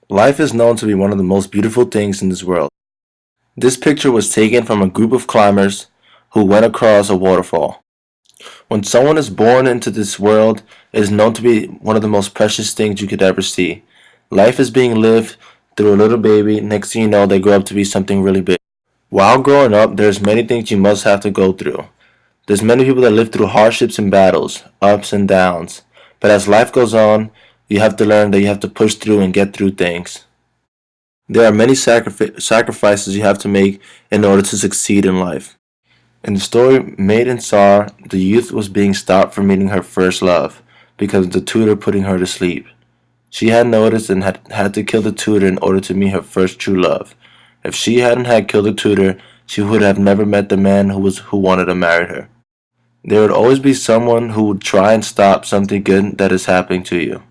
Life is known to be one of the most beautiful things in this world. This picture was taken from a group of climbers who went across a waterfall. When someone is born into this world, it is known to be one of the most precious things you could ever see. Life is being lived through a little baby. Next thing you know, they grow up to be something really big. While growing up, there's many things you must have to go through. There's many people that live through hardships and battles, ups and downs. But as life goes on, you have to learn that you have to push through and get through things. There are many sacrifices you have to make in order to succeed in life. In the story Made in Sar, the youth was being stopped from meeting her first love because of the tutor putting her to sleep. She had noticed and had to kill the tutor in order to meet her first true love. If she hadn't had killed the tutor, she would have never met the man who wanted to marry her. There would always be someone who would try and stop something good that is happening to you.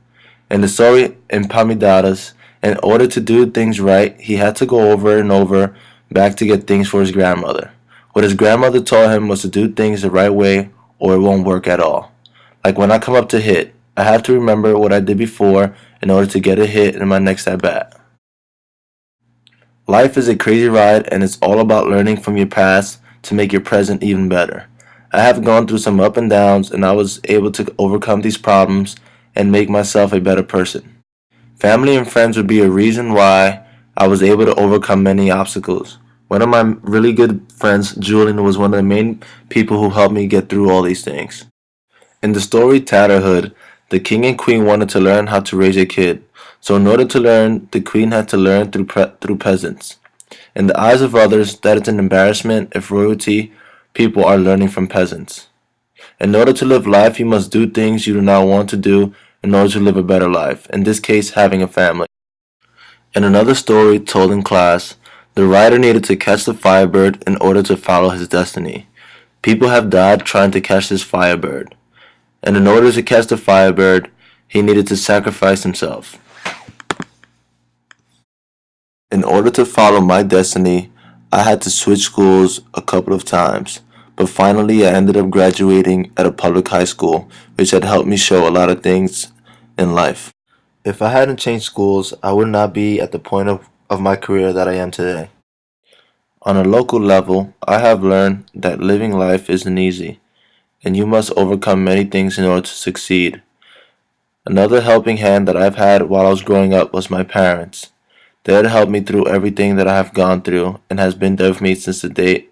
In the story Empamidadas, in order to do things right, he had to go over and over back to get things for his grandmother. What his grandmother told him was to do things the right way or it won't work at all. Like when I come up to hit, I have to remember what I did before in order to get a hit in my next at bat. Life is a crazy ride and it's all about learning from your past to make your present even better. I have gone through some up and downs and I was able to overcome these problems and make myself a better person. Family and friends would be a reason why I was able to overcome many obstacles. One of my really good friends, Julian, was one of the main people who helped me get through all these things. In the story Tatterhood, the king and queen wanted to learn how to raise a kid. So in order to learn, the queen had to learn through peasants. In the eyes of others, that is an embarrassment if royalty people are learning from peasants. In order to live life, you must do things you do not want to do in order to live a better life, in this case having a family. In another story told in class, the writer needed to catch the firebird in order to follow his destiny. People have died trying to catch this firebird, and in order to catch the firebird, he needed to sacrifice himself. In order to follow my destiny, I had to switch schools a couple of times, but finally I ended up graduating at a public high school, which had helped me show a lot of things in life. If I hadn't changed schools, I would not be at the point of my career that I am today. On a local level, I have learned that living life isn't easy, and you must overcome many things in order to succeed. Another helping hand that I've had while I was growing up was my parents. They had helped me through everything that I have gone through and has been there with me since the day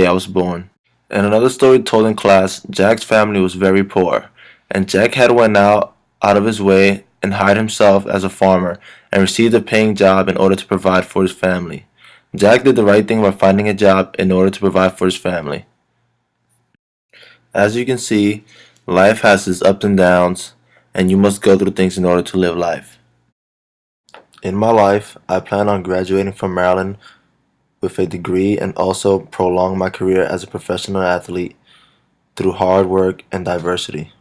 I was born. In another story told in class, Jack's family was very poor, and Jack had went out of his way and hired himself as a farmer and received a paying job in order to provide for his family. Jack did the right thing by finding a job in order to provide for his family. As you can see, life has its ups and downs, and you must go through things in order to live life. In my life, I plan on graduating from Maryland with a degree and also prolong my career as a professional athlete through hard work and diversity.